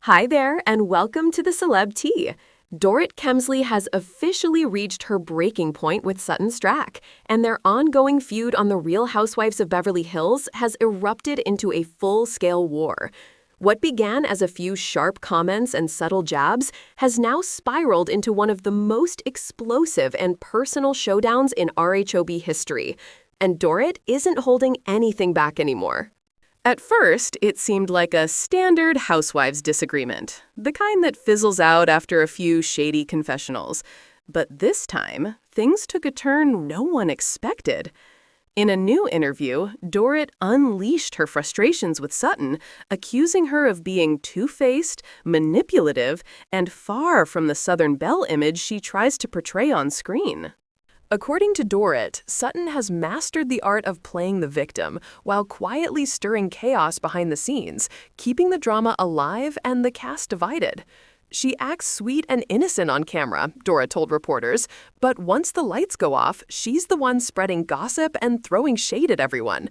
Hi there, and welcome to the Celeb Tea. Dorit Kemsley has officially reached her breaking point with Sutton Stracke, and their ongoing feud on the Real Housewives of Beverly Hills has erupted into a full-scale war. What began as a few sharp comments and subtle jabs has now spiraled into one of the most explosive and personal showdowns in RHOBH history, and Dorit isn't holding anything back anymore. At first, it seemed like a standard housewives disagreement, the kind that fizzles out after a few shady confessionals. But this time, things took a turn no one expected. In a new interview, Dorit unleashed her frustrations with Sutton, accusing her of being two-faced, manipulative, and far from the Southern belle image she tries to portray on screen. According to Dorit, Sutton has mastered the art of playing the victim while quietly stirring chaos behind the scenes, keeping the drama alive and the cast divided. She acts sweet and innocent on camera, Dorit told reporters, but once the lights go off, she's the one spreading gossip and throwing shade at everyone.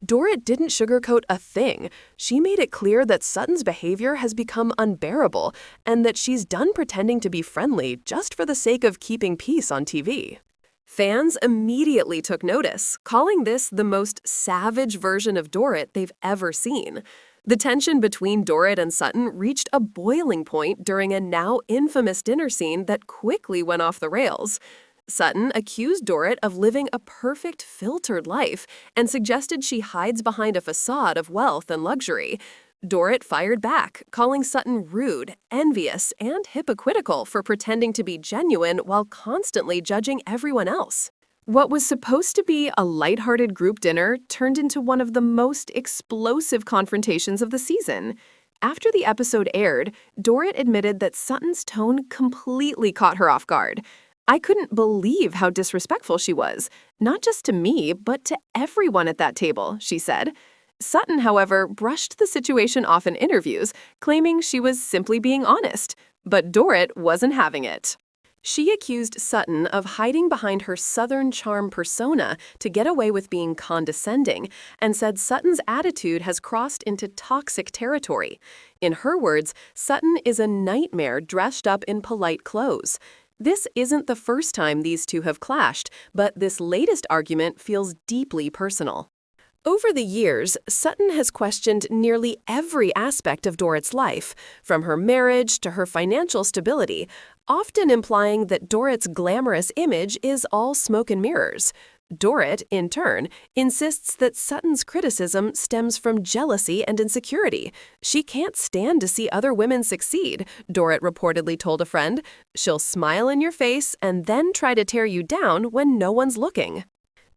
Dorit didn't sugarcoat a thing. She made it clear that Sutton's behavior has become unbearable and that she's done pretending to be friendly just for the sake of keeping peace on TV. Fans immediately took notice, calling this the most savage version of Dorit they've ever seen. The tension between Dorit and Sutton reached a boiling point during a now infamous dinner scene that quickly went off the rails. Sutton accused Dorit of living a perfect, filtered life and suggested she hides behind a facade of wealth and luxury. Dorit fired back, calling Sutton rude, envious, and hypocritical for pretending to be genuine while constantly judging everyone else. What was supposed to be a lighthearted group dinner turned into one of the most explosive confrontations of the season. After the episode aired, Dorit admitted that Sutton's tone completely caught her off guard. "I couldn't believe how disrespectful she was, not just to me, but to everyone at that table," she said. Sutton, however, brushed the situation off in interviews, claiming she was simply being honest. But Dorit wasn't having it. She accused Sutton of hiding behind her Southern charm persona to get away with being condescending, and said Sutton's attitude has crossed into toxic territory. In her words, Sutton is a nightmare dressed up in polite clothes. This isn't the first time these two have clashed, but this latest argument feels deeply personal. Over the years, Sutton has questioned nearly every aspect of Dorit's life, from her marriage to her financial stability, often implying that Dorit's glamorous image is all smoke and mirrors. Dorit, in turn, insists that Sutton's criticism stems from jealousy and insecurity. She can't stand to see other women succeed, Dorit reportedly told a friend. She'll smile in your face and then try to tear you down when no one's looking.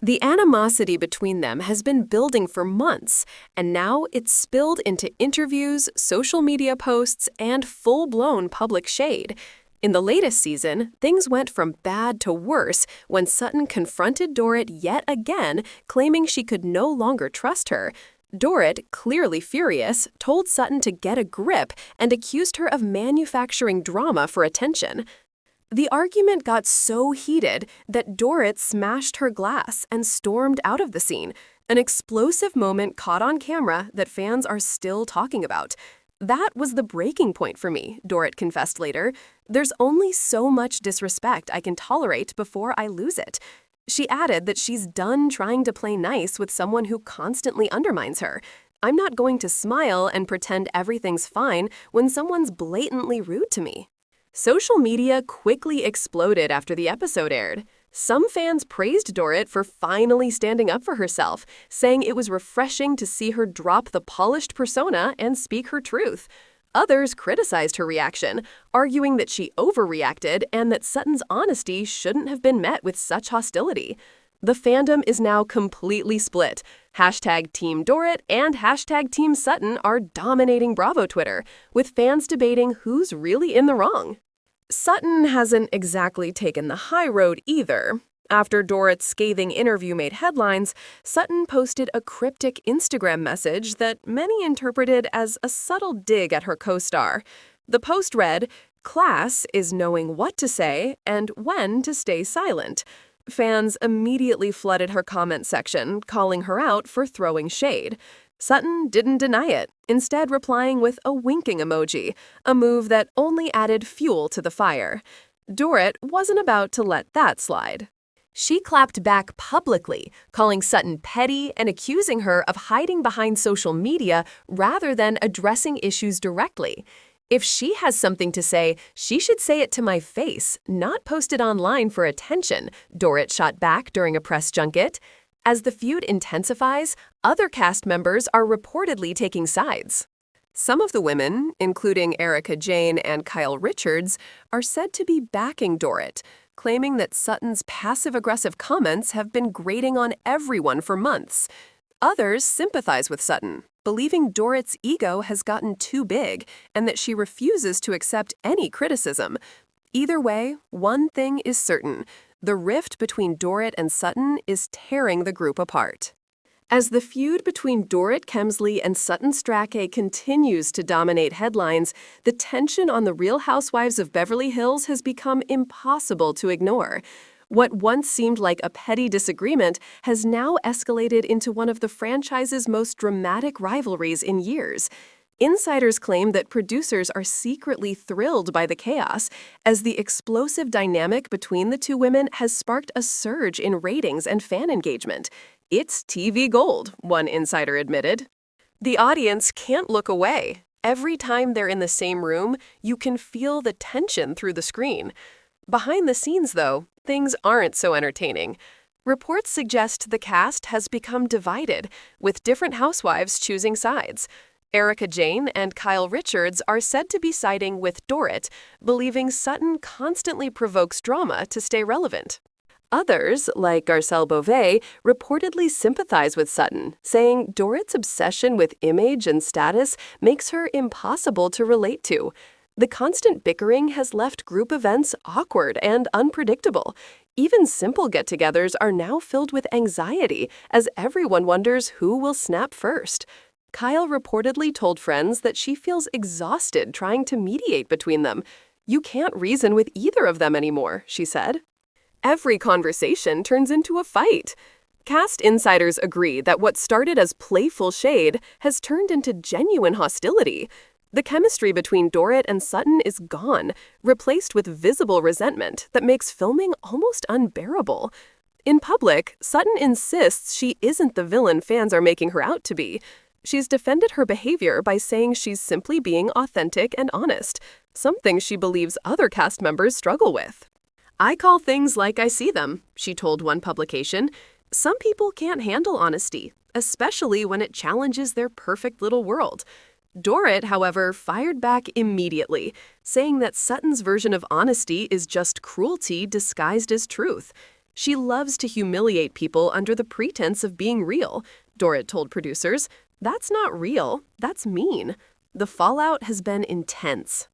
The animosity between them has been building for months, and now it's spilled into interviews, social media posts, and full-blown public shade. In the latest season, things went from bad to worse when Sutton confronted Dorit yet again, claiming she could no longer trust her. Dorit, clearly furious, told Sutton to get a grip and accused her of manufacturing drama for attention. The argument got so heated that Dorit smashed her glass and stormed out of the scene, an explosive moment caught on camera that fans are still talking about. "That was the breaking point for me," Dorit confessed later. "There's only so much disrespect I can tolerate before I lose it." She added that she's done trying to play nice with someone who constantly undermines her. "I'm not going to smile and pretend everything's fine when someone's blatantly rude to me." Social media quickly exploded after the episode aired. Some fans praised Dorit for finally standing up for herself, saying it was refreshing to see her drop the polished persona and speak her truth. Others criticized her reaction, arguing that she overreacted and that Sutton's honesty shouldn't have been met with such hostility. The fandom is now completely split. Hashtag Team Dorit and hashtag Team Sutton are dominating Bravo Twitter, with fans debating who's really in the wrong. Sutton hasn't exactly taken the high road either. After Dorit's scathing interview made headlines, Sutton posted a cryptic Instagram message that many interpreted as a subtle dig at her co-star. The post read, "Class is knowing what to say and when to stay silent." Fans immediately flooded her comment section, calling her out for throwing shade. Sutton didn't deny it, instead replying with a winking emoji, a move that only added fuel to the fire. Dorit wasn't about to let that slide. She clapped back publicly, calling Sutton petty and accusing her of hiding behind social media rather than addressing issues directly. If she has something to say, she should say it to my face, not post it online for attention, Dorit shot back during a press junket. As the feud intensifies, other cast members are reportedly taking sides. Some of the women, including Erika Jayne and Kyle Richards, are said to be backing Dorit, claiming that Sutton's passive-aggressive comments have been grating on everyone for months. Others sympathize with Sutton, believing Dorit's ego has gotten too big and that she refuses to accept any criticism. Either way, one thing is certain: the rift between Dorit and Sutton is tearing the group apart. As the feud between Dorit Kemsley and Sutton Stracke continues to dominate headlines, the tension on the Real Housewives of Beverly Hills has become impossible to ignore. What once seemed like a petty disagreement has now escalated into one of the franchise's most dramatic rivalries in years. Insiders claim that producers are secretly thrilled by the chaos, as the explosive dynamic between the two women has sparked a surge in ratings and fan engagement. It's TV gold, one insider admitted. The audience can't look away. Every time they're in the same room, you can feel the tension through the screen. Behind the scenes, though, things aren't so entertaining. Reports suggest the cast has become divided, with different housewives choosing sides. Erika Jayne and Kyle Richards are said to be siding with Dorit, believing Sutton constantly provokes drama to stay relevant. Others, like Garcelle Beauvais, reportedly sympathize with Sutton, saying Dorit's obsession with image and status makes her impossible to relate to. The constant bickering has left group events awkward and unpredictable. Even simple get-togethers are now filled with anxiety, as everyone wonders who will snap first. Kyle reportedly told friends that she feels exhausted trying to mediate between them. "You can't reason with either of them anymore," she said. Every conversation turns into a fight. Cast insiders agree that what started as playful shade has turned into genuine hostility. The chemistry between Dorit and Sutton is gone, replaced with visible resentment that makes filming almost unbearable. In public, Sutton insists she isn't the villain fans are making her out to be. She's defended her behavior by saying she's simply being authentic and honest, something she believes other cast members struggle with. "I call things like I see them," she told one publication. "Some people can't handle honesty, especially when it challenges their perfect little world." Dorit, however, fired back immediately, saying that Sutton's version of honesty is just cruelty disguised as truth. "She loves to humiliate people under the pretense of being real," Dorit told producers. "That's not real, that's mean." The fallout has been intense.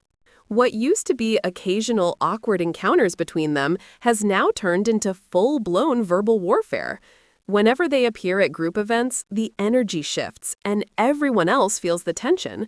What used to be occasional awkward encounters between them has now turned into full-blown verbal warfare. Whenever they appear at group events, the energy shifts, and everyone else feels the tension.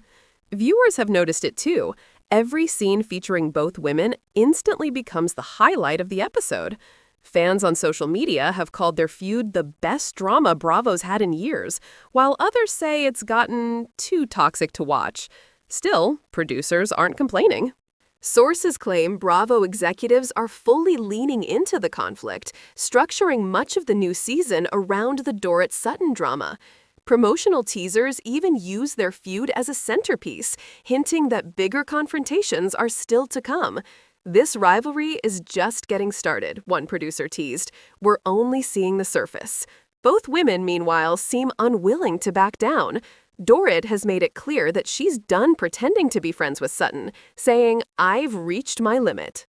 Viewers have noticed it too. Every scene featuring both women instantly becomes the highlight of the episode. Fans on social media have called their feud the best drama Bravo's had in years, while others say it's gotten too toxic to watch. Still, producers aren't complaining. Sources claim Bravo executives are fully leaning into the conflict, structuring much of the new season around the Dorit-Sutton drama. Promotional teasers even use their feud as a centerpiece, hinting that bigger confrontations are still to come. "This rivalry is just getting started," one producer teased. "We're only seeing the surface." Both women, meanwhile, seem unwilling to back down. Dorit has made it clear that she's done pretending to be friends with Sutton, saying, "I've reached my limit.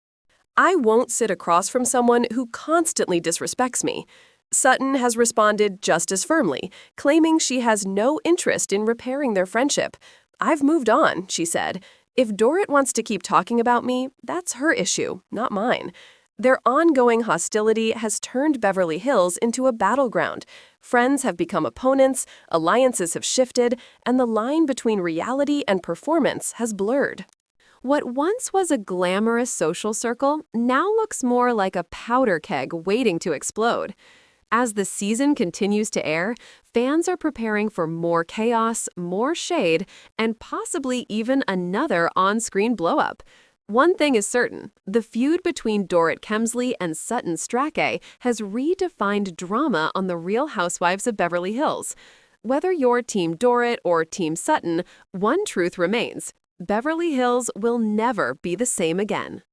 I won't sit across from someone who constantly disrespects me." Sutton has responded just as firmly, claiming she has no interest in repairing their friendship. "I've moved on," she said. "If Dorit wants to keep talking about me, that's her issue, not mine." Their ongoing hostility has turned Beverly Hills into a battleground. Friends have become opponents, alliances have shifted, and the line between reality and performance has blurred. What once was a glamorous social circle now looks more like a powder keg waiting to explode. As the season continues to air, fans are preparing for more chaos, more shade, and possibly even another on-screen blow-up. One thing is certain, the feud between Dorit Kemsley and Sutton Stracke has redefined drama on the Real Housewives of Beverly Hills. Whether you're Team Dorit or Team Sutton, one truth remains: Beverly Hills will never be the same again.